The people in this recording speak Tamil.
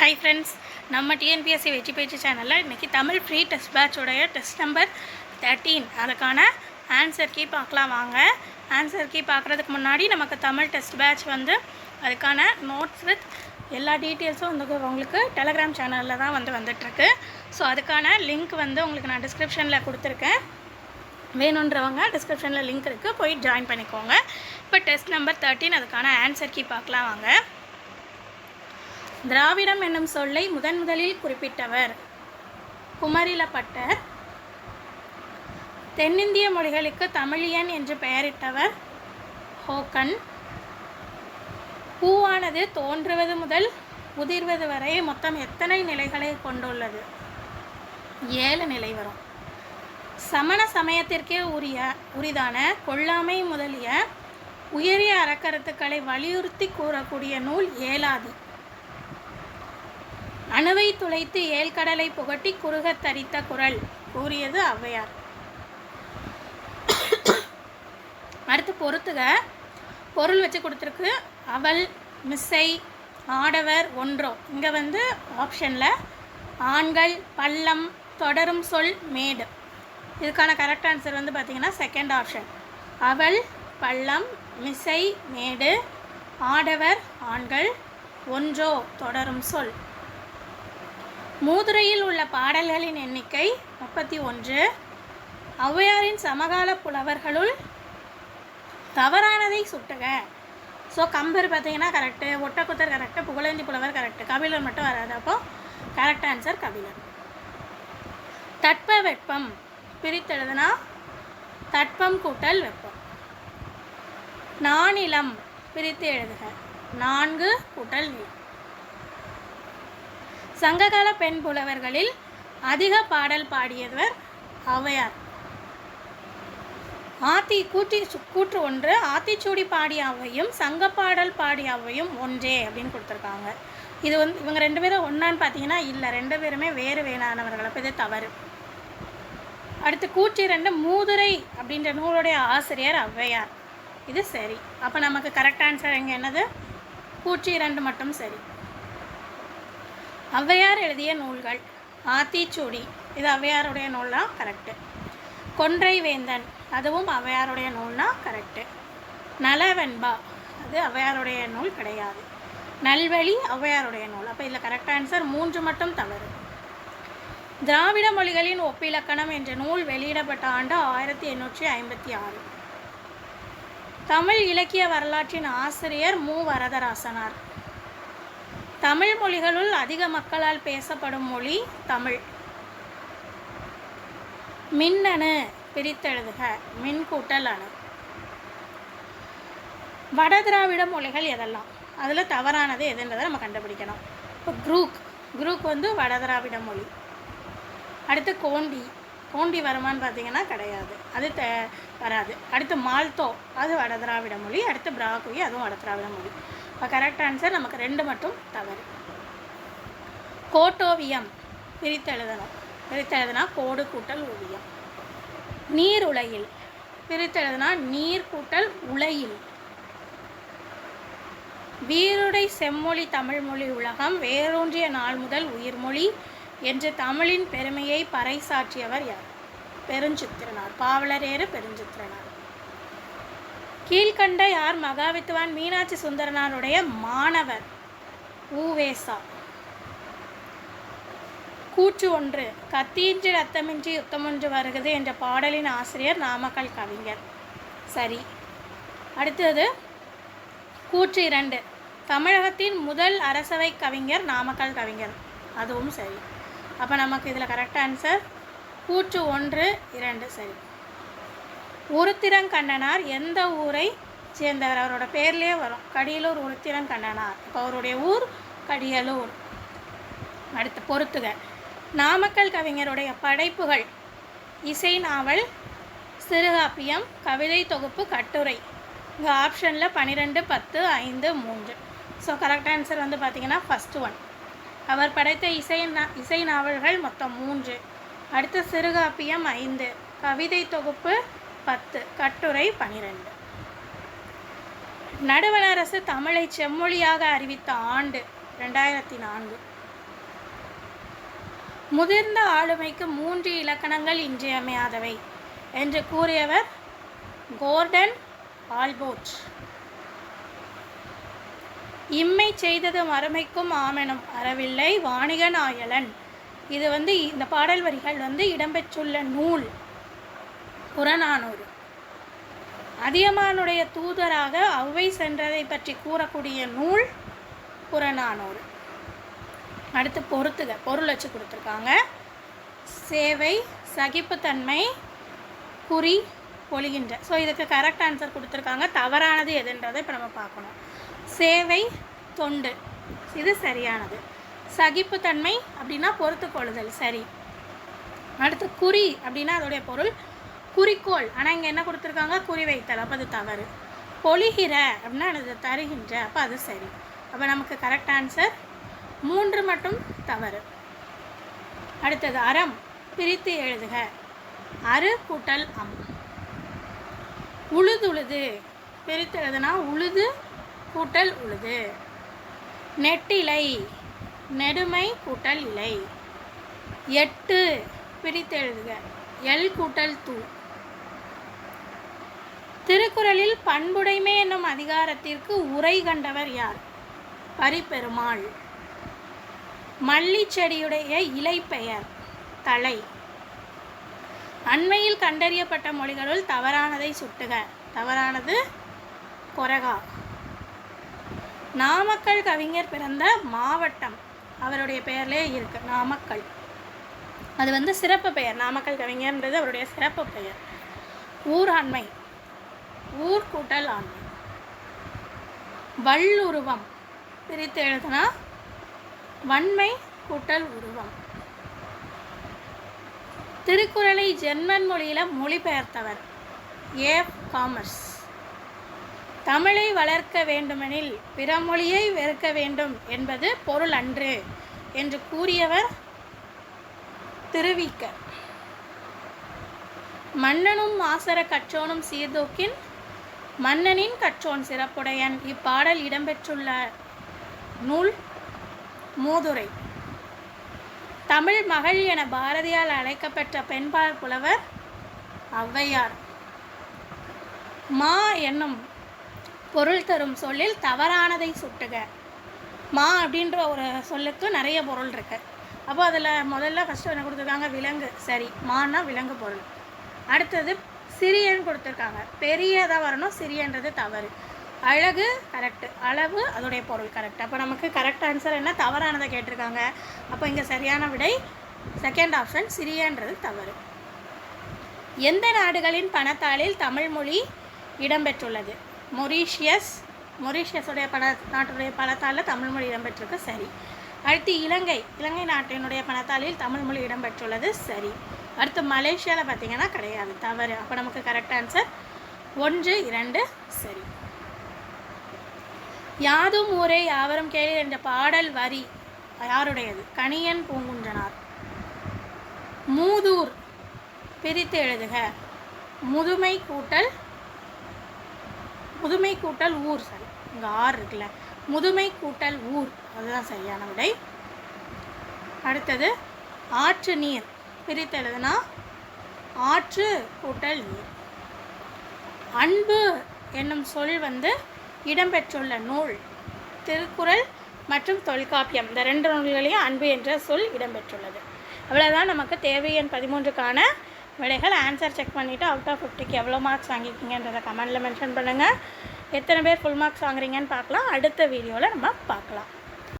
ஹாய் ஃப்ரெண்ட்ஸ், நம்ம டிஎன்பிஎஸ்சி வெற்றி பேச்சு சேனலில் இன்றைக்கி தமிழ் ஃப்ரீ டெஸ்ட் பேட்சோடைய டெஸ்ட் நம்பர் 13 அதுக்கான ஆன்சர் கீ பார்க்கலாம் வாங்க. ஆன்சர் கீ பார்க்குறதுக்கு முன்னாடி நமக்கு தமிழ் டெஸ்ட் பேட்ச் அதுக்கான நோட்ஸ் வித் எல்லா டீட்டெயில்ஸும் உங்களுக்கு டெலகிராம் சேனலில் தான் வந்துட்டுருக்கு. ஸோ அதுக்கான லிங்க் உங்களுக்கு நான் டிஸ்கிரிப்ஷனில் கொடுத்துருக்கேன். வேணுன்றவங்க டிஸ்கிரிப்ஷனில் லிங்க் இருக்குது, போய் ஜாயின் பண்ணிக்கோங்க. இப்போ டெஸ்ட் நம்பர் 13 அதுக்கான ஆன்சர் கீ பார்க்கலாம் வாங்க. திராவிடம் என்னும் சொல்லை முதலில் குறிப்பிட்டவர் குமரிலப்பட்டர். தென்னிந்திய மொழிகளுக்கு தமிழியன் என்று பெயரிட்டவர் ஹோக்கன். பூவானது தோன்றுவது முதல் உதிர்வது வரை மொத்தம் எத்தனை நிலைகளை கொண்டுள்ளது? 7 நிலை வரும். சமண சமயத்திற்கே உரிதான கொல்லாமை முதலிய உயரிய அறக்கருத்துக்களை வலியுறுத்தி கூறக்கூடிய நூல் ஏலாதி. அணுவை துளைத்து ஏழ்கடலை புகட்டி குறுகத் தரித்த குரல் கூறியது ஔவையார். அடுத்து பொறுத்துக. பொருள் வச்சு கொடுத்துருக்கு. அவள், மிஸ்ஸை, ஆடவர், ஒன்றோ. இங்கே ஆப்ஷனில் ஆண்கள், பள்ளம், தொடரும் சொல், மேடு. இதுக்கான கரெக்ட் ஆன்சர் பார்த்திங்கன்னா செகண்ட் ஆப்ஷன். அவள், பள்ளம், மிஸ்ஸை, மேடு, ஆடவர், ஆண்கள், ஒன்றோ, தொடரும் சொல். மூதுரையில் உள்ள பாடல்களின் எண்ணிக்கை 31. ஔவையாரின் சமகால புலவர்களுள் தவறானதை சுட்டுக. ஸோ கம்பர் பார்த்திங்கன்னா கரெக்டு, ஒட்டக்குத்தர் கரெக்டு, புகழேந்தி புலவர் கரெக்டு, கபிலர் மட்டும் வராது. அப்போது கரெக்ட் ஆன்சர் கபிலர். தட்ப வெப்பம் பிரித்தெழுதுனா தட்பம் கூட்டல் வெப்பம். நானிலம் பிரித்து எழுதுக 4 கூட்டல் நிலம். சங்ககால பெண் புலவர்களில் அதிக பாடல் பாடியவர் ஔவையார். கூற்று 1 ஆத்திச்சூடி பாடிய ஔவையும் சங்கப்பாடல் பாடிய ஔவையும் ஒன்றே அப்படின்னு கொடுத்துருக்காங்க. இது இவங்க 2 பேரும் ஒன்றான்னு பார்த்தீங்கன்னா இல்லை, 2 பேருமே வேறு வேணானவர்கள். அப்போ இது தவறு. அடுத்து கூற்று 2 மூதுரை அப்படின்ற நூலுடைய ஆசிரியர் ஔவையார். இது சரி. அப்போ நமக்கு கரெக்ட் ஆன்சர் இங்கே என்னது? கூற்று 2 மட்டும் சரி. ஔவையார் எழுதிய நூல்கள் ஆத்திச்சூடி, இது ஔவையாருடைய நூல்னா கரெக்டு. கொன்றை வேந்தன், அதுவும் ஔவையாருடைய நூல்னா கரெக்டு. நலவெண்பா, அது ஔவையாருடைய நூல் கிடையாது. நல்வழி ஔவையாருடைய நூல். அப்போ இதில் கரெக்ட் ஆன்சர் 3 மட்டும் தவறு. திராவிட மொழிகளின் ஒப்பிலக்கணம் என்ற நூல் வெளியிடப்பட்ட ஆண்டு 1856. தமிழ் இலக்கிய வரலாற்றின் ஆசிரியர் மு. வரதராசனார். தமிழ் மொழிகளுள் அதிக மக்களால் பேசப்படும் மொழி தமிழ். மின்னணு பிரித்தெழுதுக மின் கூட்டல் அணு. வட திராவிட மொழிகள் எதெல்லாம்? அதில் தவறானது எதுன்றதை நம்ம கண்டுபிடிக்கணும். இப்போ குரூக் வட திராவிட மொழி. அடுத்து கோண்டி வருமானு பார்த்திங்கன்னா கிடையாது, அது வராது. அடுத்து மால்தோ, அது வட திராவிட மொழி. அடுத்து பிராகுயி, அதுவும் வட திராவிட மொழி. இப்போ கரெக்ட் ஆன்சர் நமக்கு 2 மட்டும் தவறு. கோட்டோவியம் பிரித்தெழுதுனா கோடு கூட்டல் ஓவியம். நீர் உலையில் பிரித்தெழுதுனா நீர் கூட்டல் உலையில். வீருடை செம்மொழி தமிழ்மொழி உலகம் வேரூன்றிய நாள் முதல் உயிர்மொழி என்று தமிழின் பெருமையை பறைசாற்றியவர் யார்? பெருஞ்சித்திரனார். பாவலரேறு பெருஞ்சித்திரனார். கீழ்கண்ட யார் மகாவித்துவான் மீனாட்சி சுந்தரனாருடைய மாணவர்? ஊவேசா. கூற்று 1 கத்தியின்றி ரத்தமின்றி யுத்தமொன்று வருகிறது என்ற பாடலின் ஆசிரியர் நாமக்கல் கவிஞர். சரி. அடுத்தது கூற்று 2 தமிழகத்தின் முதல் அரசவை கவிஞர் நாமக்கல் கவிஞர். அதுவும் சரி. அப்போ நமக்கு இதில் கரெக்ட் ஆன்சர் கூற்று 1, 2 சரி. உருத்திரங்கண்ணனார் எந்த ஊரை சேர்ந்தவர்? அவரோட பேர்லேயே வரும், கடியலூர் உருத்திரங்கண்ணனார். இப்போ அவருடைய ஊர் கடியலூர். அடுத்து பொறுத்துக. நாமக்கல் கவிஞருடைய படைப்புகள் இசை நாவல், சிறுகாப்பியம், கவிதை தொகுப்பு, கட்டுரை. இங்கே ஆப்ஷனில் 12, 10, 5, 3. ஸோ கரெக்ட் ஆன்சர் பார்த்திங்கன்னா ஃபஸ்ட் 1. அவர் படைத்த இசை நாவல்கள் மொத்தம் 3. அடுத்து சிறுகாப்பியம் 5, கவிதை தொகுப்பு 10, கட்டுரை 12. நடுவண் அரசு தமிழை செம்மொழியாக அறிவித்த ஆண்டு 2004. முதிர்ந்த ஆளுமைக்கு 3 இலக்கணங்கள் இன்றியமையாதவை என்று கூறியவர் கோர்டன் ஆல்போர்ட். இம்மை செய்தது மறுமைக்கும் ஆமெனும் அறவில்லை வாணிகன் ஆயலன். இது இந்த பாடல் வரிகள் இடம்பெற்றுள்ள நூல் புறநானூறு. அதியமானுடைய தூதராக ஔவை சென்றதை பற்றி கூறக்கூடிய நூல் புறநானூறு. அடுத்து பொறுத்துக, பொருள் வச்சு கொடுத்துருக்காங்க. சேவை, சகிப்புத்தன்மை, குறி, பொழிகின்ற. ஸோ இதுக்கு கரெக்ட் ஆன்சர் கொடுத்துருக்காங்க. தவறானது எதுன்றதை இப்போ நம்ம பார்க்கணும். சேவை, தொண்டு, இது சரியானது. சகிப்புத்தன்மை அப்படின்னா பொறுத்து கொள்ளுதல், சரி. அடுத்து குறி அப்படின்னா அதோடைய பொருள் குறிக்கோள், ஆனால் இங்கே என்ன கொடுத்துருக்காங்க, குறி வைத்தல், அப்போ அது தவறு. பொழிகிற அப்படின்னா அது தருகின்ற, அப்போ அது சரி. அப்போ நமக்கு கரெக்ட் ஆன்சர் 3 மட்டும் தவறு. அடுத்தது அறம், பிரித்து எழுதுக. அரு கூட்டல் அம். உழுதுழுது, பிரித்து எழுதுனா உழுது கூட்டல் உழுது. நெட்டிலை, நெடுமை கூட்டல் இலை. எட்டு, பிரித்து எழுதுக. எல் கூட்டல் தூ. திருக்குறளில் பண்புடைமை என்னும் அதிகாரத்திற்கு உரை கண்டவர் யார்? பரிபெருமாள். மல்லி செடியுடைய இலை பெயர் தலை. அண்மையில் கண்டறியப்பட்ட மொழிகளுள் தவறானதை சுட்டுக. தவறானது கொரகா. நாமக்கல் கவிஞர் பிறந்த மாவட்டம் அவருடைய பெயர்லே இருக்கு, நாமக்கல். அது சிறப்பு பெயர். நாமக்கல் கவிஞர்ன்றது அவருடைய சிறப்பு பெயர். ஊராண்மை, ஊர் கூட்டல் ஆண்மை. வல்லுருவம், பிரித்து எழுதுனா வன்மை கூட்டல் உருவம். திருக்குறளை ஜெர்மன் மொழியில் மொழிபெயர்த்தவர் ஏப் காமர்ஸ். தமிழை வளர்க்க வேண்டுமெனில் பிற மொழியை வெறுக்க வேண்டும் என்பது பொருள் அன்று என்று கூறியவர் திருவிக்க. மன்னனும் மாசற கற்றோனும் சீர்தூக்கின் மன்னனின் கற்றோன் சிறப்புடையன். இப்பாடல் இடம்பெற்றுள்ள நூல் மூதுரை. தமிழ் மகள் என பாரதியால் அழைக்கப்பட்ட பெண்பால் புலவர் ஔவையார். மா என்னும் பொருள் தரும் சொல்லில் தவறானதை சுட்டுக. மா அப்படின்ற ஒரு சொல்லுக்கு நிறைய பொருள் இருக்கு. அப்போ அதில் முதல்ல ஃபஸ்ட்டு என்ன கொடுத்துருக்காங்க, விலங்கு, சரி. மான்னா விலங்கு பொருள். அடுத்தது சிறியன்னு கொடுத்துருக்காங்க, பெரியதாக வரணும், சிறியன்றது தவறு. அழகு கரெக்டு, அளவு அதோடைய பொருள் கரெக்ட். அப்போ நமக்கு கரெக்ட் ஆன்சர் என்ன, தவறானதை கேட்டிருக்காங்க. அப்போ இங்கே சரியான விடை செகண்ட் ஆப்ஷன், சிறியன்றது தவறு. எந்த நாடுகளின் பணத்தாளில் தமிழ் மொழி இடம்பெற்றுள்ளது? மொரீஷியஸ். மொரீஷியஸுடைய நாட்டுடைய பணத்தாளில் தமிழ் மொழி இடம்பெற்றிருக்கு, சரி. அடுத்து இலங்கை. இலங்கை நாட்டினுடைய பணத்தாளில் தமிழ் மொழி இடம்பெற்றுள்ளது, சரி. அடுத்து மலேசியாவில் பார்த்திங்கன்னா கிடையாது, தவறு. அப்போ நமக்கு கரெக்ட் ஆன்சர் 1, 2 சரி. யாதும் ஊரே யாவரும் கேளீர் என்ற பாடல் வரி யாருடையது? கணியன் பூங்குன்றனார். மூதூர், பிரித்து எழுதுக. முதுமை கூட்டல் ஊர், சரி. இங்கே ஆறு இருக்குல்ல, முதுமை கூட்டல் ஊர், அதுதான் சரியான விடை. அடுத்தது ஆற்று நீர், பிரித்து எழுதுனா ஆற்று கூட்டல் நீர். அன்பு என்னும் சொல் இடம்பெற்றுள்ள நூல் திருக்குறள் மற்றும் தொல்காப்பியம். இந்த 2 நூல்களையும் அன்பு என்ற சொல் இடம்பெற்றுள்ளது. அவ்வளோதான் நமக்கு தேர்வு எண் 13க்கான விடைகள். ஆன்சர் செக் பண்ணிவிட்டு அவுட் ஆஃப் 50க்கு எவ்வளோ மார்க்ஸ் வாங்கிக்கிங்கன்றதை கமெண்டில் மென்ஷன் பண்ணுங்கள். எத்தனை பேர் ஃபுல் மார்க்ஸ் வாங்குறீங்கன்னு பார்க்கலாம். அடுத்த வீடியோவில் நம்ம பார்க்கலாம்.